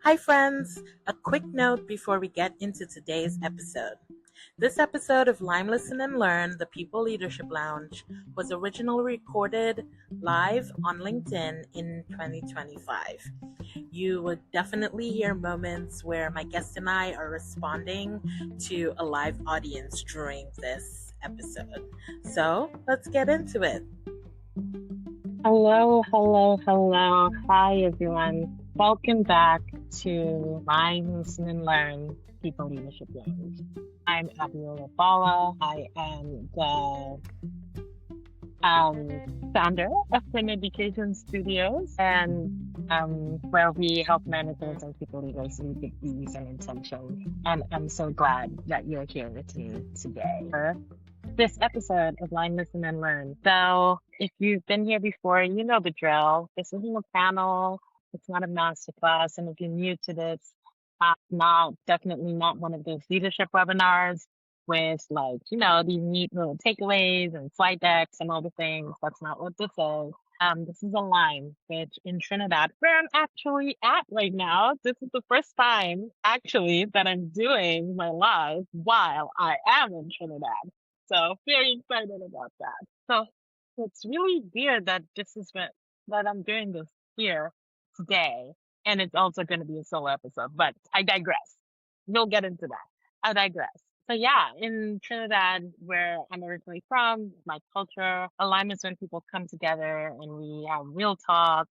Hi, friends! A quick note before we get into today's episode. This episode of Lime Listen and Learn, the People Leadership Lounge, was originally recorded live on LinkedIn in 2025. You would definitely hear moments where my guest and I are responding to a live audience during this episode. So let's get into it. Hello, hello, hello. Hi, everyone. Welcome back to Lime Listen and Learn People Leadership Lounge. I'm Abbiola Ballah. I am the founder of Twin Education Studios, and where we help managers and people leaders lead with ease and intention. And I'm so glad that you're here with me today for this episode of Line Listen and Learn. So if you've been here before, you know the drill. This isn't a panel, it's not a masterclass. And if you're new to this, definitely not one of those leadership webinars with these neat little takeaways and slide decks and all the things. That's not what this is. This is a line, which in Trinidad, where I'm actually at right now. This is the first time actually that I'm doing my live while I am in Trinidad. So very excited about that. So it's really weird that that I'm doing this here today, and it's also going to be a solo episode. But I digress. We'll get into that. I digress. So yeah, in Trinidad, where I'm originally from, my culture, alignment is when people come together and we have real talk,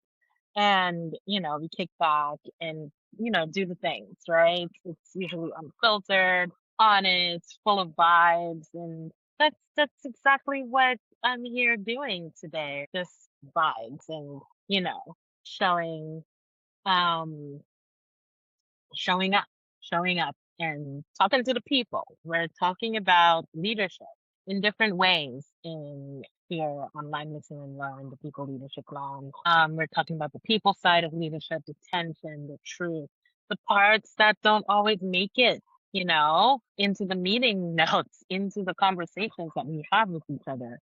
and we kick back and do the things, right? It's usually unfiltered, honest, full of vibes, and that's exactly what I'm here doing today. Just vibes and showing um showing up, showing up and talking to the people. We're talking about leadership in different ways in here online Listen and Learn, the People Leadership Lounge. We're talking about the people side of leadership, the tension, the truth, the parts that don't always make it, into the meeting notes, into the conversations that we have with each other.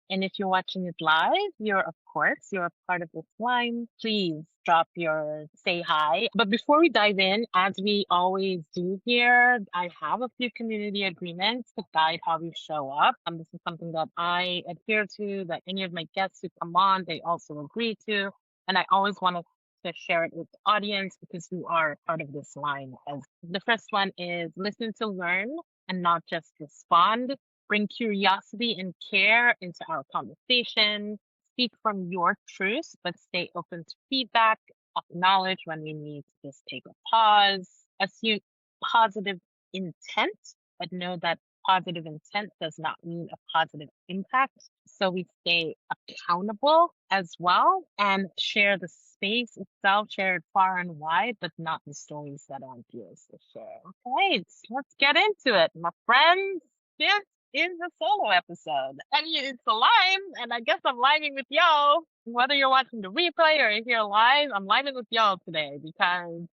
And if you're watching it live, you're a part of this line. Please drop your say hi. But before we dive in, as we always do here, I have a few community agreements to guide how we show up. This is something that I adhere to, that any of my guests who come on, they also agree to. And I always want to share it with the audience because you are part of this line. As the first one is listen to learn and not just respond. Bring curiosity and care into our conversation. Speak from your truth, but stay open to feedback. Acknowledge when we need to just take a pause. Assume positive intent, but know that positive intent does not mean a positive impact. So we stay accountable as well and share the space itself, share it far and wide, but not the stories that aren't yours to share. Okay, let's get into it, my friends. This is a solo episode. I mean, it's a live, and I guess I'm living with y'all. Whether you're watching the replay or if you're live, I'm living with y'all today because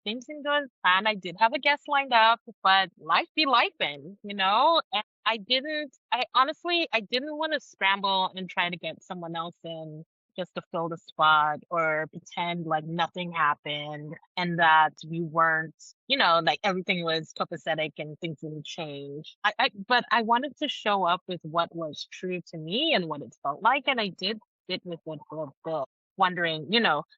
things didn't go as planned. I did have a guest lined up, but life be lifing, And I honestly, I didn't want to scramble and try to get someone else in just to fill the spot or pretend like nothing happened and that we weren't, like everything was copacetic and things didn't change. But I wanted to show up with what was true to me and what it felt like. And I did sit with it for a bit, wondering,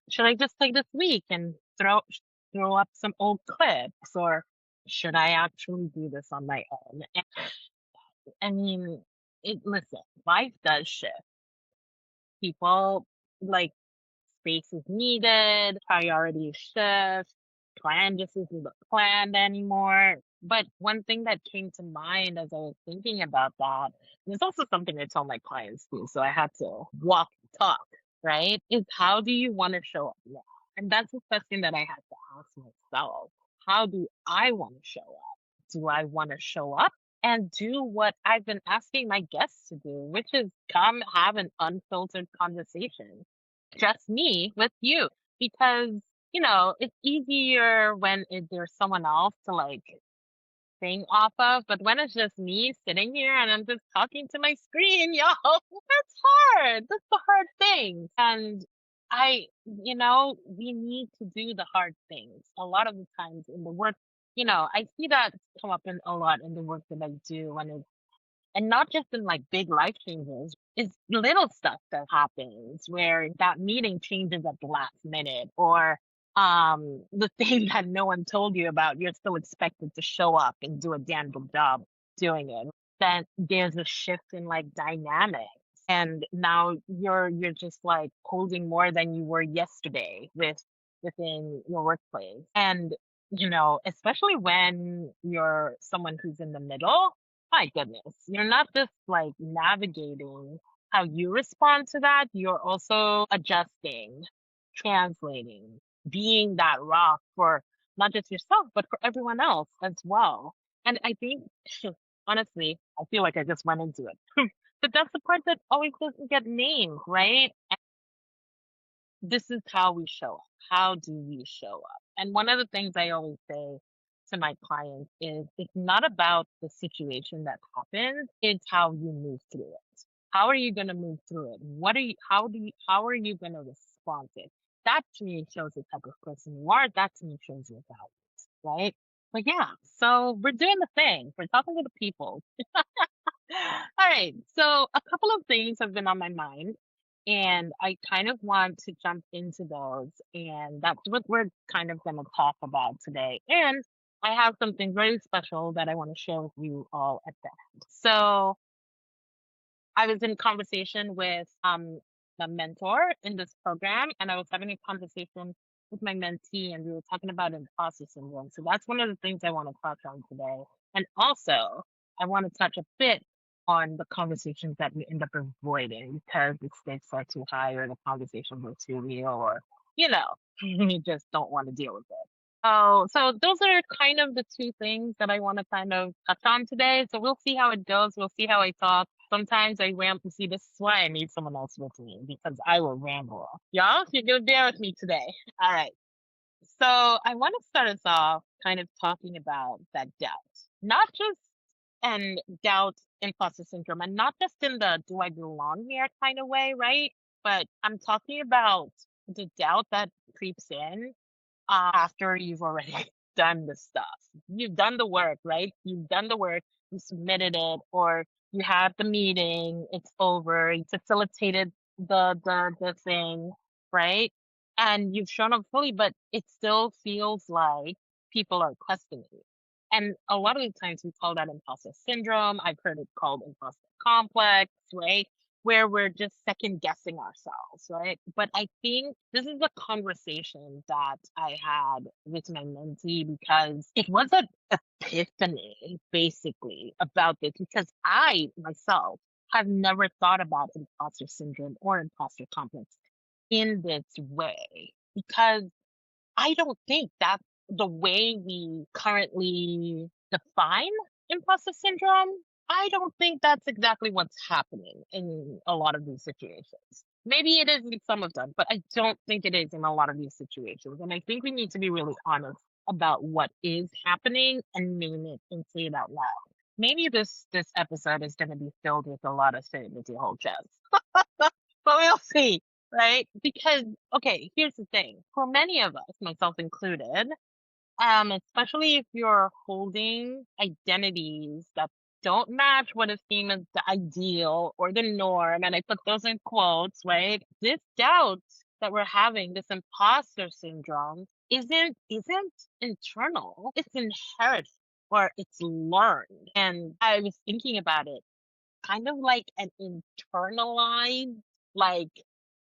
should I just take this week and throw up some old clips or should I actually do this on my own? And, I mean, listen, life does shift. People like space is needed, priorities shift, plan just isn't the plan anymore. But one thing that came to mind as I was thinking about that, and it's also something I tell my clients too, so I had to walk and talk, right? Is how do you want to show up now? And that's a question that I had to ask myself. How do I want to show up? Do I want to show up and do what I've been asking my guests to do, which is come have an unfiltered conversation? Just me with you. Because, it's easier when there's someone else to like sing off of, but when it's just me sitting here and I'm just talking to my screen, yo, that's hard. That's the hard thing. And we need to do the hard things. A lot of the times in the work, I see that come up in a lot in the work that I do, and not just in like big life changes, it's little stuff that happens where that meeting changes at the last minute, or the thing that no one told you about, you're still expected to show up and do a damn good job doing it. Then there's a shift in like dynamics. And now you're just like holding more than you were yesterday within your workplace. And especially when you're someone who's in the middle, my goodness, you're not just like navigating how you respond to that, you're also adjusting, translating, being that rock for not just yourself, but for everyone else as well. And I think, honestly, I feel like I just went into it. But that's the part that always doesn't get named, right? This is how we show up. How do we show up? And one of the things I always say to my clients is it's not about the situation that happens, it's how you move through it. How are you going to move through it? How are you going to respond to it? That to me shows the type of person you are. That to me shows your values, right? But yeah, so we're doing the thing. We're talking to the people. All right. So a couple of things have been on my mind, and I kind of want to jump into those. And that's what we're kind of going to talk about today. And I have something very special that I want to share with you all at the end. So I was in conversation with the mentor in this program, and I was having a conversation with my mentee, and we were talking about imposter syndrome. So that's one of the things I want to touch on today. And also, I want to touch a bit on the conversations that we end up avoiding because the stakes are too high, or the conversations are too real, or you just don't want to deal with it. Oh, so those are kind of the two things that I want to kind of touch on today. So we'll see how it goes. We'll see how I talk. Sometimes I ramble. See, this is why I need someone else with me, because I will ramble. Y'all, you're gonna bear with me today. All right. So I want to start us off kind of talking about that doubt, not just and doubt imposter syndrome, and not just in the do I belong here kind of way, right? But I'm talking about the doubt that creeps in after you've already done the stuff. You've done the work, right? You've done the work, you submitted it, or you had the meeting, it's over, you facilitated the thing, right? And you've shown up fully, but it still feels like people are questioning you. And a lot of the times we call that imposter syndrome. I've heard it called imposter complex, right? Where we're just second guessing ourselves, right? But I think this is a conversation that I had with my mentee because it was an epiphany, basically, about this. Because I myself have never thought about imposter syndrome or imposter complex in this way because I don't think that's the way we currently define imposter syndrome. I don't think that's exactly what's happening in a lot of these situations. Maybe it is in some of them, but I don't think it is in a lot of these situations. And I think we need to be really honest about what is happening and name it and say it out loud. Maybe this episode is going to be filled with a lot of say it with your whole chest, but we'll see, right? Because okay, here's the thing: for many of us, myself included, especially if you're holding identities that don't match what is seen as the ideal or the norm, and I put those in quotes, right? This doubt that we're having, this imposter syndrome, isn't internal. It's inherited or it's learned. And I was thinking about it, kind of like an internalized, like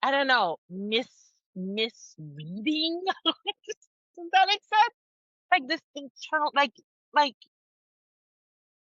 I don't know, misreading. Does that make sense? Like this internal, like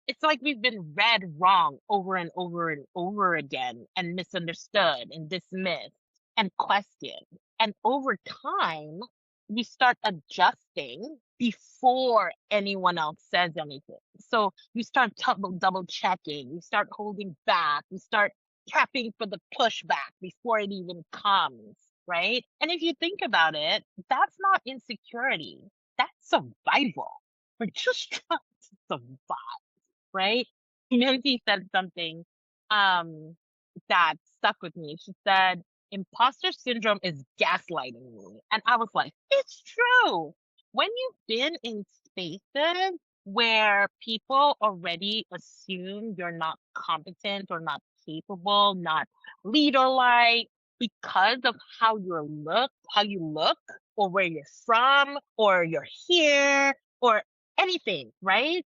it's like we've been read wrong over and over and over again, and misunderstood and dismissed and questioned. And over time, we start adjusting before anyone else says anything. So you start double checking, you start holding back, you start prepping for the pushback before it even comes, right? And if you think about it, that's not insecurity, that's survival. We're just trying to survive, right? Nancy said something that stuck with me. She said, imposter syndrome is gaslighting me. And I was like, it's true. When you've been in spaces where people already assume you're not competent or not capable, not leader-like, because of how you look, or where you're from, or you're here, or anything, right?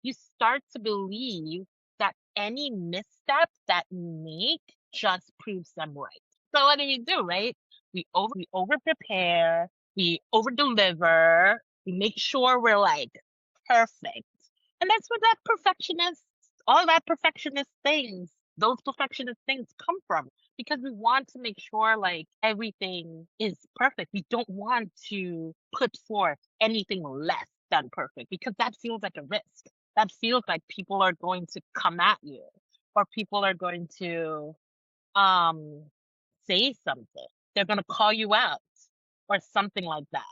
You start to believe that any misstep that you make just proves them right. So what do, right? We over prepare, we over deliver, we make sure we're like perfect. And that's where all that perfectionist things, those perfectionist things come from. Because we want to make sure like everything is perfect. We don't want to put forth anything less than perfect because that feels like a risk. That feels like people are going to come at you or people are going to um say something. They're going to call you out or something like that.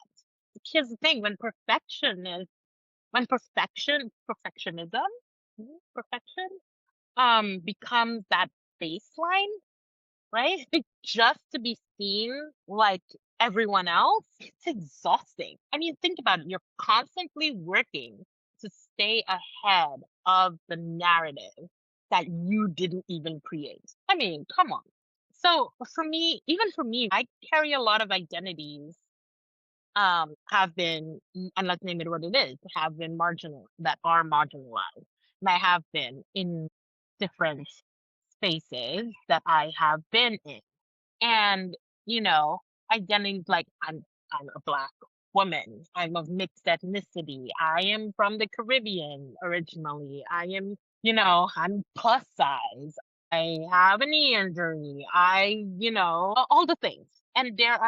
Here's the thing, when perfectionism, perfection becomes that baseline, right? Just to be seen like everyone else, it's exhausting. I mean, think about it. You're constantly working to stay ahead of the narrative that you didn't even create. I mean, come on. So for me, even for me, I carry a lot of identities have been, and let's name it what it is, have been that are marginalized. And I have been in different spaces that I have been in. And, you know, identities like I'm a black woman, I'm of mixed ethnicity, I am from the Caribbean originally, I'm plus size, I have a knee injury, all the things. And there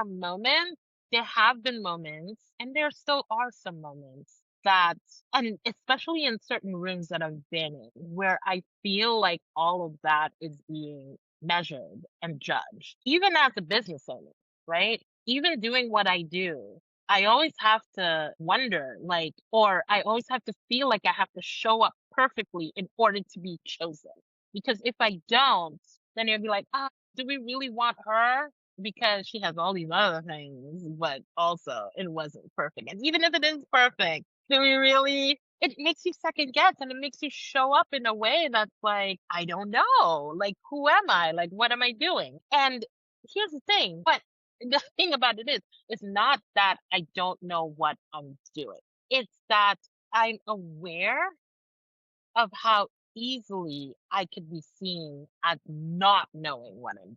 have been moments, and there still are some moments that, and especially in certain rooms that I've been in, where I feel like all of that is being measured and judged, even as a business owner, right? Even doing what I do, I always have to wonder, like, or I always have to feel like I have to show up perfectly in order to be chosen. Because if I don't, then you'll be like, do we really want her? Because she has all these other things, but also it wasn't perfect. And even if it is perfect, do we really? It makes you second guess and it makes you show up in a way that's like, I don't know. Like, who am I? Like, what am I doing? And here's the thing. But the thing about it is, it's not that I don't know what I'm doing. It's that I'm aware of how easily I could be seen as not knowing what I'm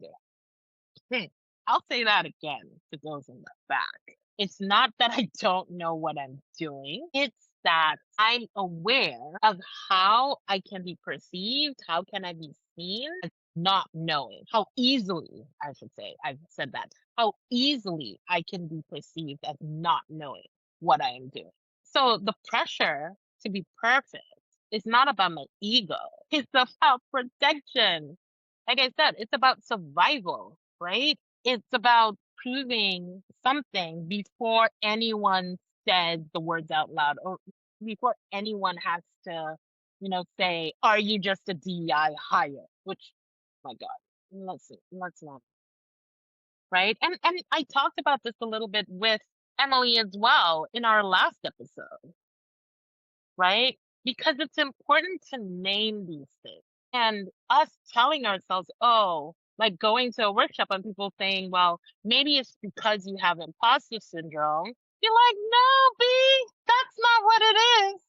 doing. I'll say that again to those in the back. It's not that I don't know what I'm doing. It's that I'm aware of how I can be perceived, how can I be seen as not knowing, how easily, I should say, I've said that, how easily I can be perceived as not knowing what I am doing. So the pressure to be perfect is not about my ego. It's about protection. Like I said, it's about survival, right? It's about proving something before anyone says the words out loud or before anyone has to, say, are you just a DEI hire? Which, my God, let's not, right? And I talked about this a little bit with Emily as well in our last episode, right? Because it's important to name these things. And us telling ourselves, oh, like going to a workshop and people saying, well, maybe it's because you have imposter syndrome. You're like, no, B, that's not what it is.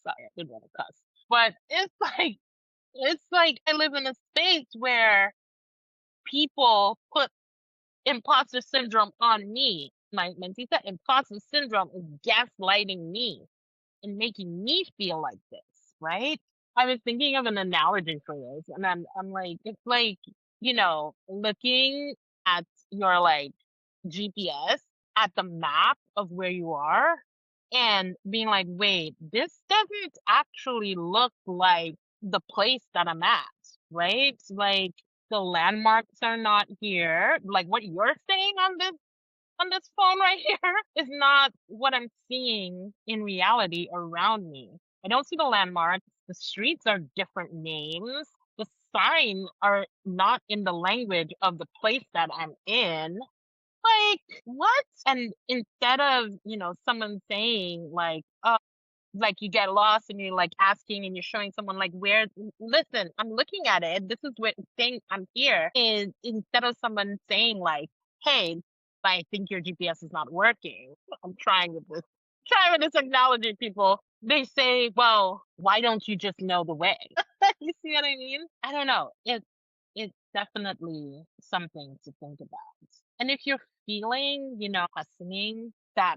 Sorry, I didn't want to cuss. But it's like I live in a space where people put imposter syndrome on me. My mentee said imposter syndrome is gaslighting me and making me feel like this, right? I was thinking of an analogy for this, and I'm like, it's like, looking at your like GPS at the map of where you are and being like, wait, this doesn't actually look like the place that I'm at, right? Like the landmarks are not here. Like what you're saying on this phone right here is not what I'm seeing in reality around me. I don't see the landmarks. The streets are different names. The sign are not in the language of the place that I'm in, like what? And instead of, someone saying like you get lost and you're like asking and you're showing someone like where, listen, I'm looking at it, this is what saying I'm here, is instead of someone saying like, hey, I think your GPS is not working, I'm trying with this analogy, people, they say, well, why don't you just know the way? You see what I mean? I don't know, it's definitely something to think about. And if you're feeling, questioning that,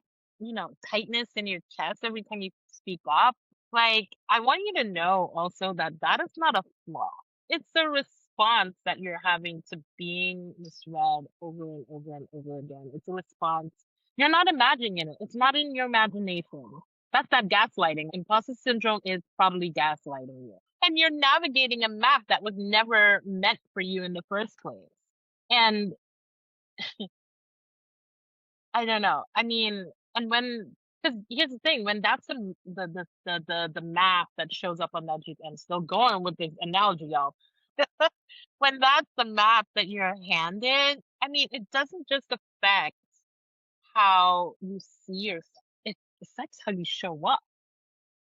tightness in your chest every time you speak up, like, I want you to know also that that is not a flaw. It's a response that you're having to being misread over and over and over again. It's a response. You're not imagining it. It's not in your imagination. That's that gaslighting. Imposter syndrome is probably gaslighting you. And you're navigating a map that was never meant for you in the first place. And I don't know. I mean, and when, because here's the thing, when that's the map that shows up on that Jeep, and still going with this analogy, y'all. When that's the map that you're handed, I mean, it doesn't just affect how you see yourself, it affects how you show up.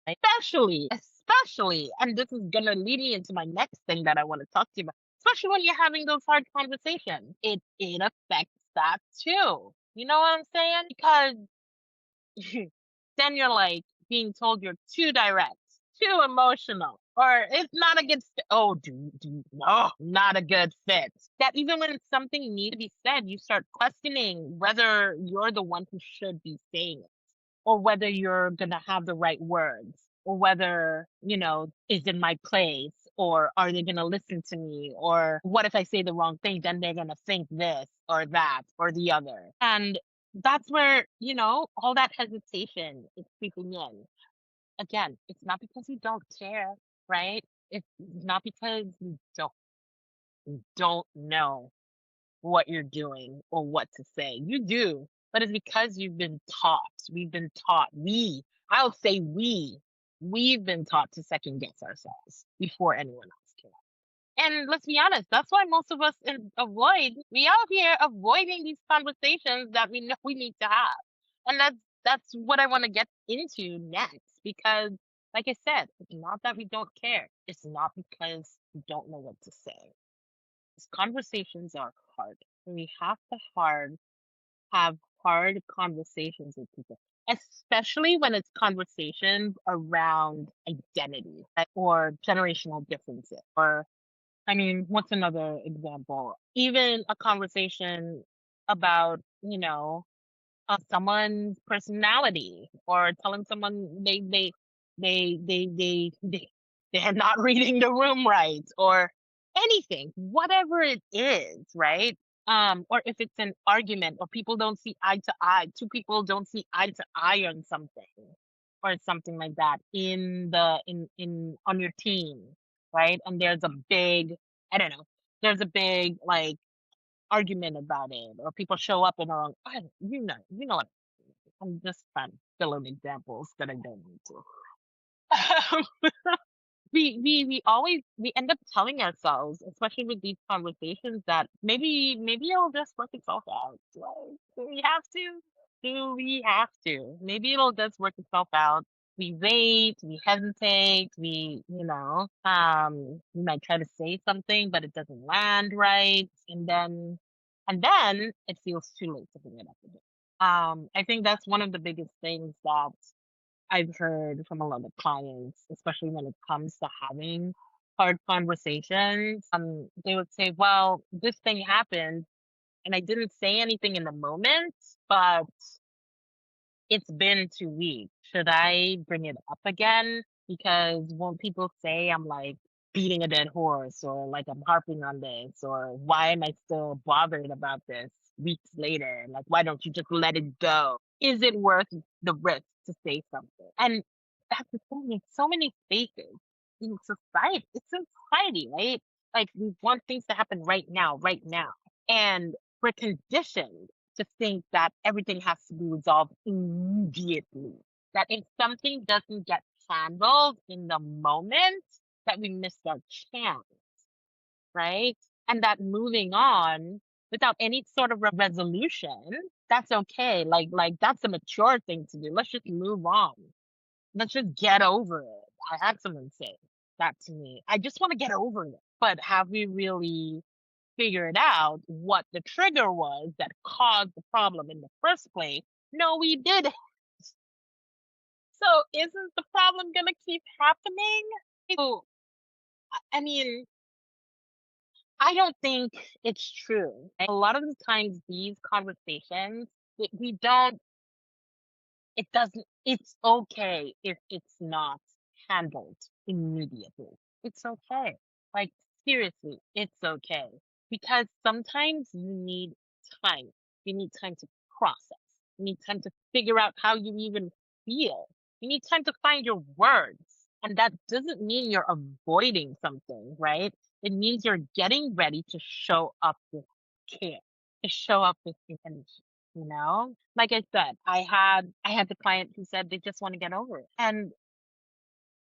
Especially, and this is gonna lead me into my next thing that I want to talk to you about. Especially when you're having those hard conversations, it affects that too. You know what I'm saying? Because then you're like being told you're too direct, too emotional, or it's not a good fit. Oh, no, not a good fit. That even when something needs to be said, you start questioning whether you're the one who should be saying it, or whether you're gonna have the right words, or whether, is in my place, or are they gonna listen to me, or what if I say the wrong thing, then they're gonna think this or that or the other. And that's where, all that hesitation is creeping in. Again, it's not because you don't care, right? It's not because you don't know what you're doing or what to say. You do, but it's because you've been taught. We've been taught. I'll say we've been taught to second guess ourselves before anyone else can. And let's be honest, that's why most of us we out here avoiding these conversations that we know we need to have. And that's what I want to get into next, because like I said, it's not that we don't care. It's not because we don't know what to say. These conversations are hard. And we have hard conversations with people, especially when it's conversations around identity, or generational differences, or I mean, what's another example? Even a conversation about, someone's personality, or telling someone they're not reading the room right, or anything, whatever it is, right? Or if it's an argument, or people don't see eye to eye, two people don't see eye to eye on something, or something like that in on your team, right? And there's a big, I don't know, there's a big like argument about it, or people show up and are, what I'm just trying to fill in examples that I don't need to. We end up telling ourselves, especially with these conversations, that maybe it'll just work itself out. Like, do we have to? Maybe it'll just work itself out. We wait, we hesitate, we might try to say something, but it doesn't land right, and then it feels too late to bring it up again. I think that's one of the biggest things that I've heard from a lot of clients, especially when it comes to having hard conversations. They would say, well, this thing happened and I didn't say anything in the moment, but it's been 2 weeks. Should I bring it up again? Because when people say I'm like beating a dead horse, or like I'm harping on this, or why am I still bothered about this weeks later? Like, why don't you just let it go? Is it worth the risk to say something? And that's the thing, in so many spaces in society. It's in society, right? Like, we want things to happen right now, right now. And we're conditioned to think that everything has to be resolved immediately. That if something doesn't get handled in the moment, that we missed our chance. right? And that moving on without any sort of resolution, that's okay. Like that's a mature thing to do. Let's just move on. Let's just get over it. I had someone say that to me. I just want to get over it. But have we really figured out what the trigger was that caused the problem in the first place? No, we didn't. So isn't the problem gonna keep happening? So I mean, I don't think it's true. A lot of the times these conversations, we don't, it doesn't, it's okay if it's not handled immediately. It's okay. Like, seriously, it's okay. Because sometimes you need time. You need time to process. You need time to figure out how you even feel. You need time to find your words. And that doesn't mean you're avoiding something, right? It means you're getting ready to show up with care, to show up with intention, you know? Like I said, I had the client who said they just want to get over it. And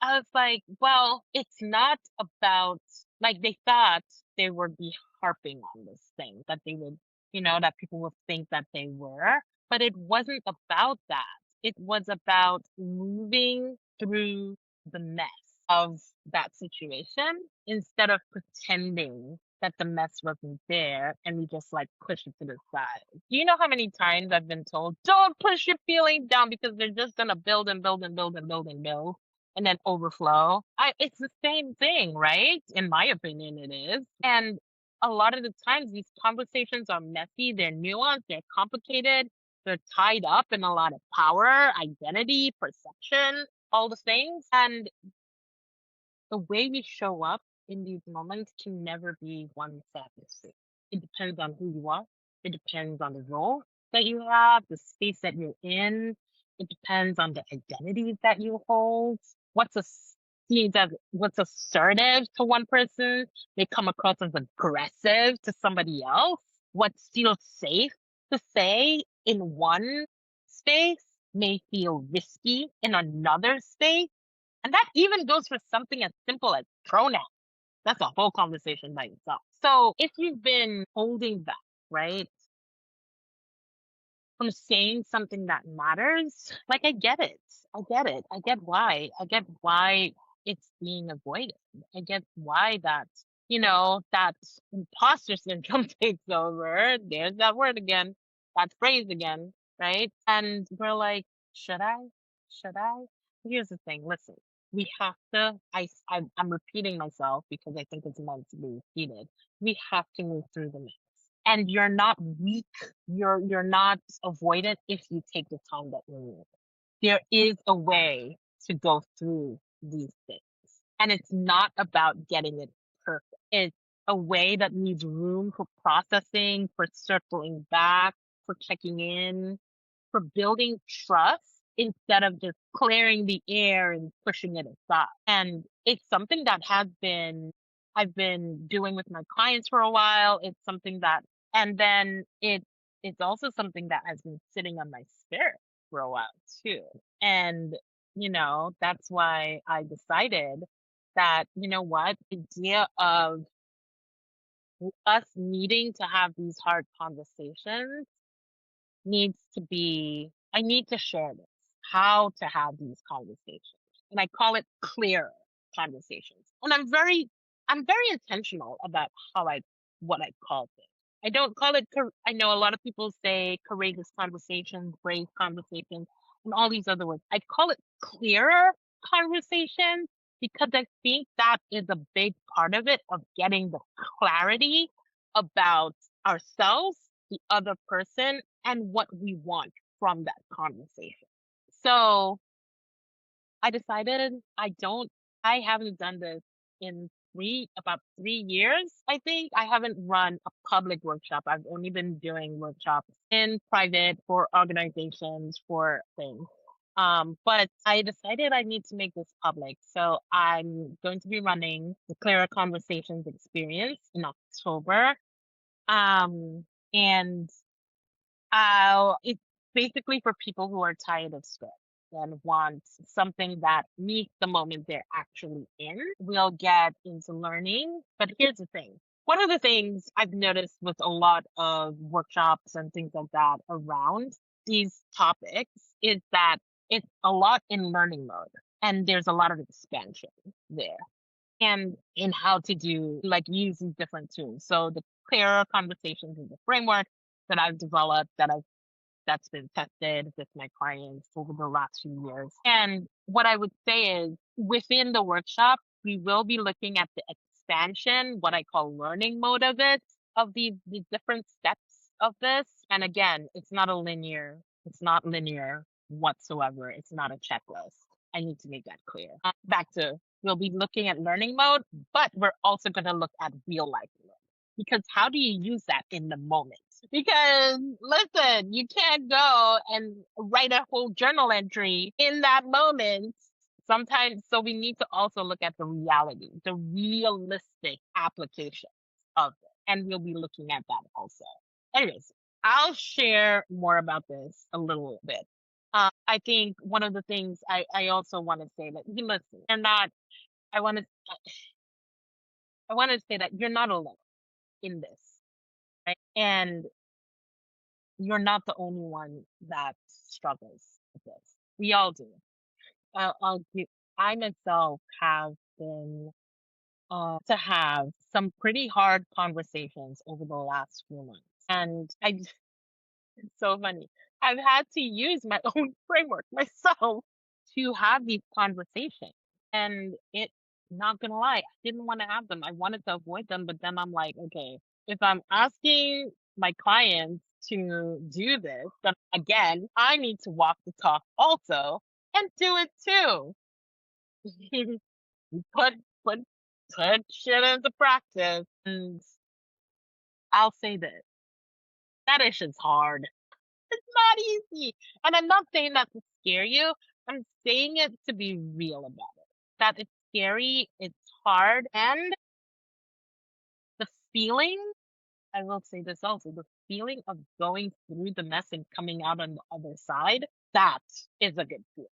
I was like, well, it's not about, like, they thought they would be harping on this thing, that they would, that people would think that they were, but it wasn't about that. It was about moving through the mess of that situation instead of pretending that the mess wasn't there and we just like push it to the side. Do you know how many times I've been told, don't push your feelings down because they're just gonna build and build and build and build and build and then overflow. It's the same thing, right? In my opinion, it is. And a lot of the times these conversations are messy, they're nuanced, they're complicated, they're tied up in a lot of power, identity, perception, all the things. And the way we show up in these moments can never be one size. It depends on who you are. It depends on the role that you have, the space that you're in. It depends on the identities that you hold. What's assertive to one person may come across as aggressive to somebody else. What feels safe to say in one space may feel risky in another space. And that even goes for something as simple as pronouns. That's a whole conversation by itself. So if you've been holding back, right, from saying something that matters, like I get it. I get it. I get why. I get why it's being avoided. I get why that imposter syndrome takes over. There's that word again, that phrase again, right? And we're like, should I? Should I? Here's the thing. Listen, we have to. I'm repeating myself because I think it's meant to be repeated. We have to move through the mess, and you're not weak. You're not avoidant if you take the time that you need. There is a way to go through these things. And it's not about getting it perfect. It's a way that needs room for processing, for circling back, for checking in, for building trust instead of just clearing the air and pushing it aside. And it's something that I've been doing with my clients for a while. It's something that, and then it's also something that has been sitting on my spirit for a while too. And, that's why I decided that, what, the idea of us needing to have these hard conversations needs to be, I need to share this, how to have these conversations. And I call it clearer conversations. And I'm very intentional about what I call it. I don't call it, I know a lot of people say courageous conversations, brave conversations, and all these other words. I call it clearer conversations because I think that is a big part of it, of getting the clarity about ourselves, the other person, and what we want from that conversation. So I decided I haven't done this in about 3 years. I think I haven't run a public workshop. I've only been doing workshops in private for organizations, for things. But I decided I need to make this public. So I'm going to be running the Clearer Conversations experience in October. And it's basically for people who are tired of stress and want something that meets the moment they're actually in. We'll get into learning, but here's the thing. one of the things I've noticed with a lot of workshops and things like that around these topics is that it's a lot in learning mode and there's a lot of expansion there and in how to do like use these different tools. So the clearer conversations is the framework that I've developed that's been tested with my clients over the last few years. And what I would say is within the workshop, we will be looking at the expansion, what I call learning mode of it, of the different steps of this. And again, it's not linear whatsoever. It's not a checklist. I need to make that clear. Back to we'll be looking at learning mode, but we're also going to look at real life mode. Because how do you use that in the moment? Because listen, you can't go and write a whole journal entry in that moment. Sometimes, so we need to also look at the reality, the realistic application of it. And we'll be looking at that also. Anyways, I'll share more about this a little bit. I think one of the things I also want to say that you listen, you're not, I want to, I want to say that you're not alone in this, right? And you're not the only one that struggles with this. We all do. I myself have been to have some pretty hard conversations over the last few months, and it's so funny. I've had to use my own framework myself to have these conversations, and it. Not gonna lie, I didn't want to have them. I wanted to avoid them, but then I'm like, okay, if I'm asking my clients to do this, then again, I need to walk the talk also and do it too. put put put shit into practice. And I'll say this. That is just hard. It's not easy. And I'm not saying that to scare you. I'm saying it to be real about it. That it's scary, it's hard, and the feeling, I will say this also, the feeling of going through the mess and coming out on the other side, that is a good feeling.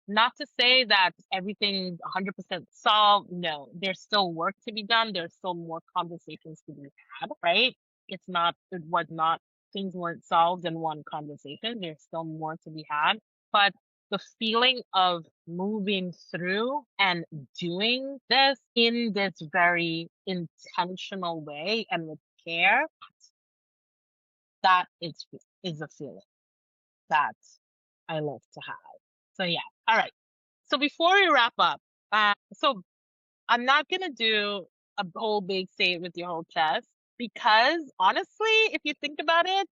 Not to say that everything's 100% solved. No, there's still work to be done. There's still more conversations to be had, right? It was not, things weren't solved in one conversation. There's still more to be had. But the feeling of moving through and doing this in this very intentional way and with care, that is a feeling that I love to have. So yeah. All right. So before we wrap up, so I'm not gonna do a whole big say it with your whole chest because honestly, if you think about it,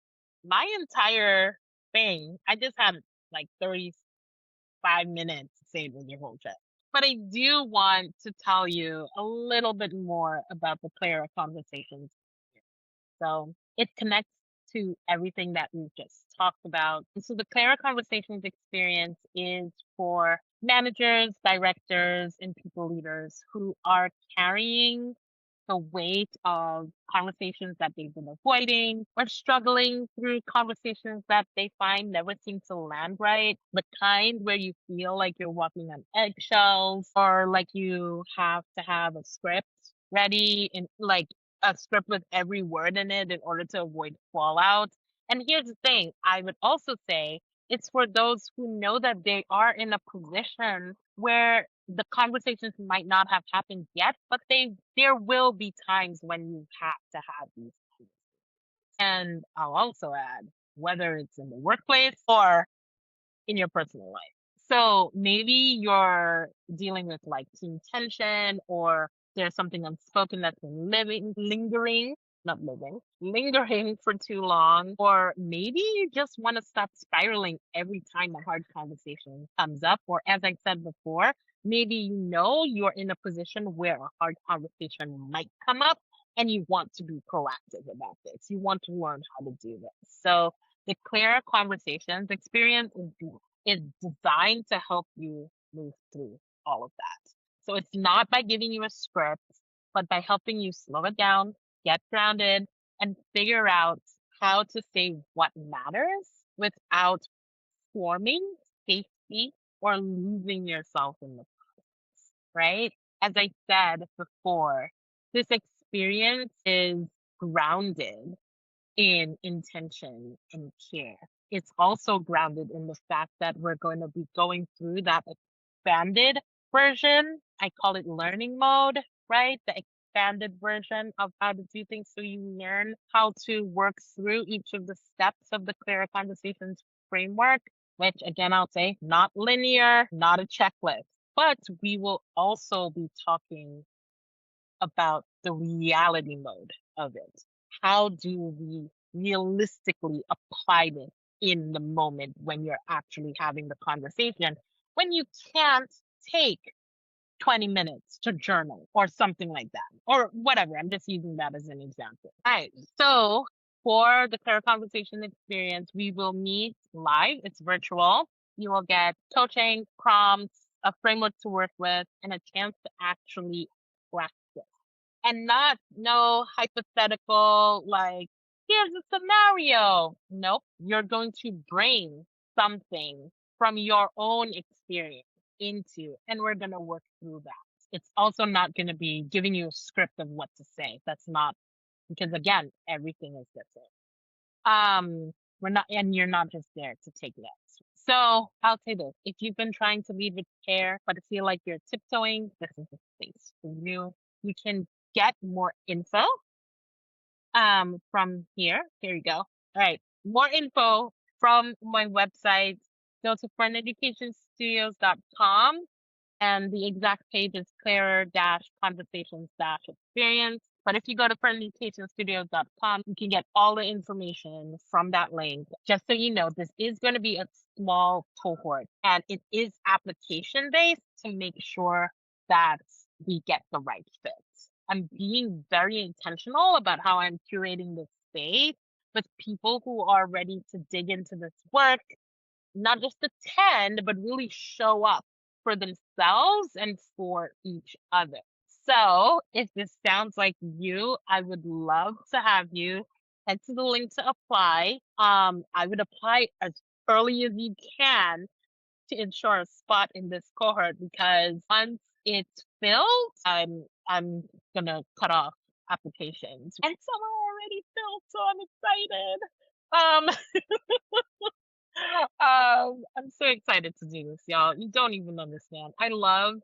my entire thing, I just had like 35 minutes to say it with your whole chest. But I do want to tell you a little bit more about the player conversations. So it connects to everything that we've just talked about. And so the Clara Conversations experience is for managers, directors, and people leaders who are carrying the weight of conversations that they've been avoiding or struggling through conversations that they find never seem to land right. The kind where you feel like you're walking on eggshells or like you have to have a script ready and like a script with every word in it in order to avoid fallout. And here's the thing, I would also say it's for those who know that they are in a position where the conversations might not have happened yet, but there will be times when you have to have these conversations. And I'll also add, whether it's in the workplace or in your personal life. So maybe you're dealing with like team tension or there's something unspoken that's been lingering, not living, lingering for too long. Or maybe you just want to stop spiraling every time a hard conversation comes up. Or as I said before, maybe you know you're in a position where a hard conversation might come up and you want to be proactive about this. You want to learn how to do this. So the Clear Conversations experience is designed to help you move through all of that. So it's not by giving you a script, but by helping you slow it down, get grounded, and figure out how to say what matters without forming safety or losing yourself in the process, right? As I said before, this experience is grounded in intention and care. It's also grounded in the fact that we're going to be going through that expanded version. I call it learning mode, right? The expanded version of how to do things. So you learn how to work through each of the steps of the Clearer Conversations framework, which again, I'll say not linear, not a checklist, but we will also be talking about the reality mode of it. How do we realistically apply this in the moment when you're actually having the conversation, when you can't take 20 minutes to journal or something like that, or whatever. I'm just using that as an example. All right. So for the Clear Conversation experience, we will meet live. It's virtual. You will get coaching, prompts, a framework to work with, and a chance to actually practice. And not no hypothetical, like, here's a scenario. Nope. You're going to bring something from your own experience into, and we're going to work through that. It's also not going to be giving you a script of what to say. That's not, because again, everything is different. We're not, and you're not just there to take notes. So I'll say this: if you've been trying to lead with care, but feel like you're tiptoeing, this is the space for you. You can get more info from here. Here you go. All right. More info from my website. Go to friendeducationstudios.com, and the exact page is clearer-conversations-experience. But if you go to friendeducationstudios.com, you can get all the information from that link. Just so you know, this is going to be a small cohort, and it is application based to make sure that we get the right fit. I'm being very intentional about how I'm curating this space with people who are ready to dig into this work, not just attend, but really show up for themselves and for each other. So if this sounds like you, I would love to have you head to the link to apply. I would apply as early as you can to ensure a spot in this cohort, because once it's filled, I'm gonna cut off applications. And some are already filled, so I'm excited. I'm so excited to do this, y'all. You don't even understand. I love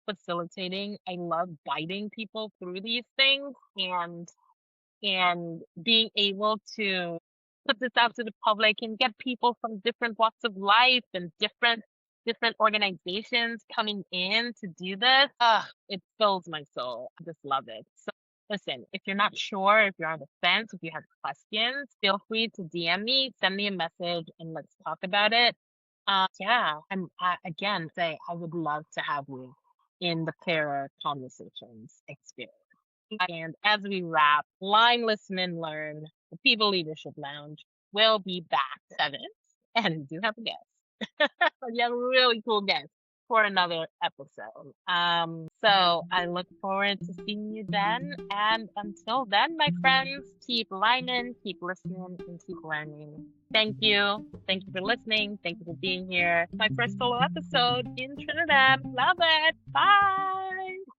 facilitating. I love guiding people through these things, and being able to put this out to the public and get people from different walks of life and different organizations coming in to do this. It fills my soul. I just love it. So listen, if you're not sure, if you're on the fence, if you have questions, feel free to DM me, send me a message, and let's talk about it. Yeah, again say I would love to have you in the Clearer Conversations experience. And as we wrap, Line Listen and Learn, the People Leadership Lounge will be back 7th, and we do have a guest. We have a really cool guest for another episode. So I look forward to seeing you then. And until then, my friends, keep lining, keep listening, and keep learning. Thank you. Thank you for listening. Thank you for being here. My first solo episode in Trinidad. Love it. Bye.